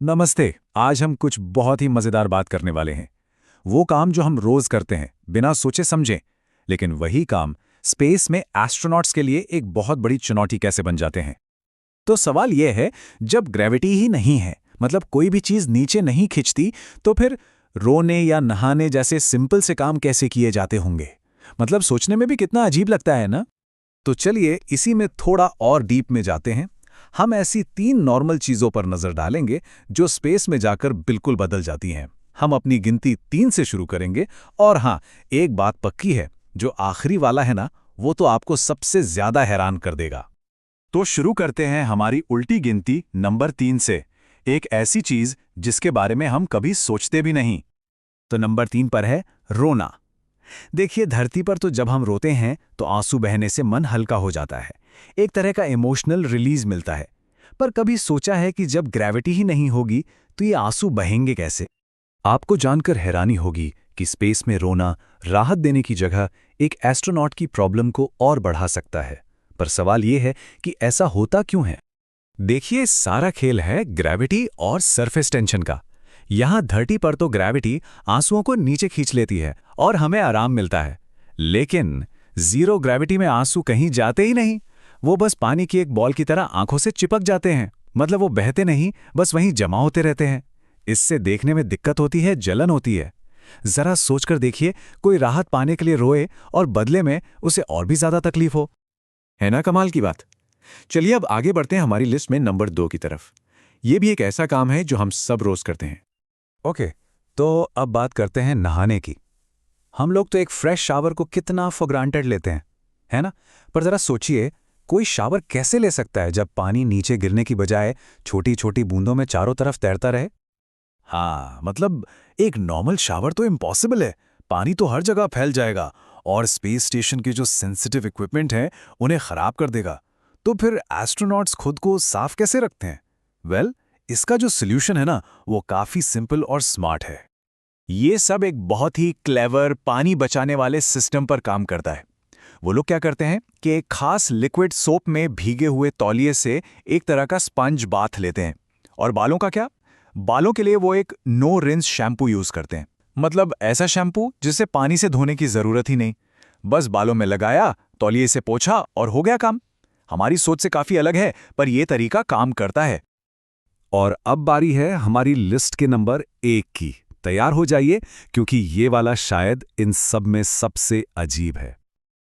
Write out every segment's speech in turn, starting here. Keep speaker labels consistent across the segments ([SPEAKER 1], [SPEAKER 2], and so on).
[SPEAKER 1] नमस्ते। आज हम कुछ बहुत ही मजेदार बात करने वाले हैं। वो काम जो हम रोज करते हैं बिना सोचे समझे, लेकिन वही काम स्पेस में एस्ट्रोनॉट्स के लिए एक बहुत बड़ी चुनौती कैसे बन जाते हैं। तो सवाल यह है, जब ग्रेविटी ही नहीं है, मतलब कोई भी चीज नीचे नहीं खिंचती, तो फिर रोने या नहाने जैसे सिंपल से काम कैसे किए जाते होंगे। मतलब सोचने में भी कितना अजीब लगता है ना। तो चलिए इसी में थोड़ा और डीप में जाते हैं। हम ऐसी 3 नॉर्मल चीजों पर नजर डालेंगे जो स्पेस में जाकर बिल्कुल बदल जाती हैं। हम अपनी गिनती 3 से शुरू करेंगे। और हाँ, एक बात पक्की है, जो आखिरी वाला है ना, वो तो आपको सबसे ज्यादा हैरान कर देगा। तो शुरू करते हैं हमारी उल्टी गिनती नंबर 3 से। एक ऐसी चीज जिसके बारे में हम कभी सोचते भी नहीं। तो नंबर 3 पर है रोना। देखिए, धरती पर तो जब हम रोते हैं तो आंसू बहने से मन हल्का हो जाता है, एक तरह का इमोशनल रिलीज मिलता है। पर कभी सोचा है कि जब ग्रेविटी ही नहीं होगी तो ये आंसू बहेंगे कैसे? आपको जानकर हैरानी होगी कि स्पेस में रोना राहत देने की जगह एक एस्ट्रोनॉट की प्रॉब्लम को और बढ़ा सकता है। पर सवाल यह है कि ऐसा होता क्यों है? देखिए, सारा खेल है ग्रेविटी और सरफेस टेंशन का। यहाँ धरती पर तो ग्रेविटी आंसुओं को नीचे खींच लेती है और हमें आराम मिलता है। लेकिन जीरो ग्रेविटी में आंसू कहीं जाते ही नहीं। वो बस पानी की एक बॉल की तरह आंखों से चिपक जाते हैं। मतलब वो बहते नहीं, बस वहीं जमा होते रहते हैं। इससे देखने में दिक्कत होती है, जलन होती है। जरा सोचकर देखिए, कोई राहत पाने के लिए रोए और बदले में उसे और भी ज्यादा तकलीफ हो। है ना कमाल की बात। चलिए अब आगे बढ़ते हैं हमारी लिस्ट में नंबर 2 की तरफ। ये भी एक ऐसा काम है जो हम सब रोज करते हैं। ओके, तो अब बात करते हैं नहाने की। हम लोग तो एक फ्रेश शावर को कितना फॉर ग्रांटेड लेते हैं, है ना? पर जरा सोचिए, कोई शावर कैसे ले सकता है जब पानी नीचे गिरने की बजाय छोटी छोटी बूंदों में चारों तरफ तैरता रहे? हाँ, मतलब एक नॉर्मल शावर तो इम्पॉसिबल है। पानी तो हर जगह फैल जाएगा और स्पेस स्टेशन के जो सेंसिटिव इक्विपमेंट हैं उन्हें खराब कर देगा। तो फिर एस्ट्रोनॉट्स खुद को साफ कैसे रखते हैं? वेल, इसका जो सोल्यूशन है ना, वो काफी सिंपल और स्मार्ट है। ये सब एक बहुत ही क्लेवर पानी बचाने वाले सिस्टम पर काम करता है। वो लोग क्या करते हैं कि एक खास लिक्विड सोप में भीगे हुए तौलिए से एक तरह का स्पंज बाथ लेते हैं। और बालों का क्या? बालों के लिए वो एक नो रिंस शैम्पू यूज करते हैं। मतलब ऐसा शैम्पू जिसे पानी से धोने की जरूरत ही नहीं। बस बालों में लगाया, तौलिए से पोंछा और हो गया काम। हमारी सोच से काफी अलग है, पर यह तरीका काम करता है। और अब बारी है हमारी लिस्ट के नंबर 1 की। तैयार हो जाइए, क्योंकि ये वाला शायद इन सब में सबसे अजीब है।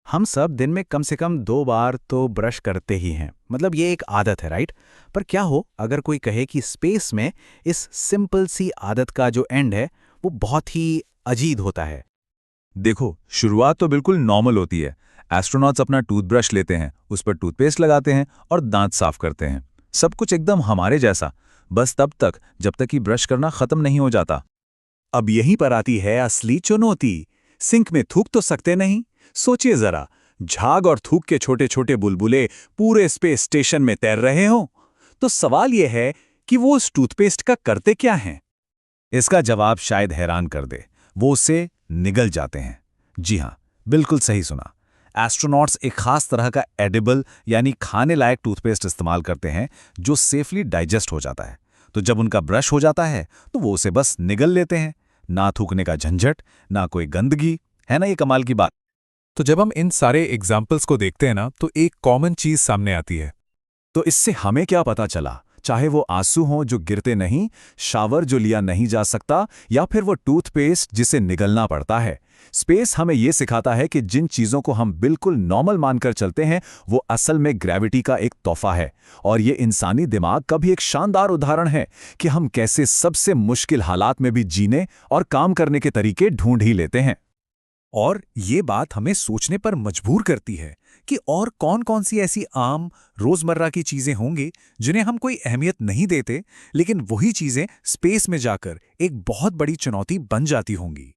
[SPEAKER 1] हम सब दिन में कम से कम 2 बार तो ब्रश करते ही हैं। मतलब ये एक आदत है, राइट? पर क्या हो अगर कोई कहे कि स्पेस में इस सिंपल सी आदत का जो एंड है वो बहुत ही अजीब होता है। देखो, शुरुआत तो बिल्कुल नॉर्मल होती है। एस्ट्रोनॉट्स अपना टूथब्रश लेते हैं, उस पर टूथपेस्ट लगाते हैं और दांत साफ करते हैं। सब कुछ एकदम हमारे जैसा, बस तब तक जब तक कि ब्रश करना खत्म नहीं हो जाता। अब यहीं पर आती है असली चुनौती। सिंक में थूक तो सकते नहीं। सोचिए जरा, झाग और थूक के छोटे छोटे बुलबुले पूरे स्पेस स्टेशन में तैर रहे हों। तो सवाल यह है कि वो उस टूथपेस्ट का करते क्या हैं? इसका जवाब शायद हैरान कर दे। वो उससे निगल जाते हैं। जी हाँ, बिल्कुल सही सुना। एस्ट्रोनॉट्स एक खास तरह का एडिबल यानी खाने लायक टूथपेस्ट इस्तेमाल करते हैं जो सेफली डाइजेस्ट हो जाता है। तो जब उनका ब्रश हो जाता है तो वो उसे बस निगल लेते हैं। ना थूकने का झंझट, ना कोई गंदगी। है ना ये कमाल की बात? तो जब हम इन सारे एग्जाम्पल्स को देखते हैं ना, तो एक कॉमन चीज सामने आती है। तो इससे हमें क्या पता चला? चाहे वो आंसू हों जो गिरते नहीं, शावर जो लिया नहीं जा सकता, या फिर वो टूथपेस्ट जिसे निगलना पड़ता है, स्पेस हमें ये सिखाता है कि जिन चीजों को हम बिल्कुल नॉर्मल मानकर चलते हैं वो असल में ग्रेविटी का एक तोहफा है। और ये इंसानी दिमाग का भी एक शानदार उदाहरण है कि हम कैसे सबसे मुश्किल हालात में भी जीने और काम करने के तरीके ढूंढ ही लेते हैं। और ये बात हमें सोचने पर मजबूर करती है कि और कौन कौन सी ऐसी आम रोजमर्रा की चीजें होंगी जिन्हें हम कोई अहमियत नहीं देते, लेकिन वही चीजें स्पेस में जाकर एक बहुत बड़ी चुनौती बन जाती होंगी।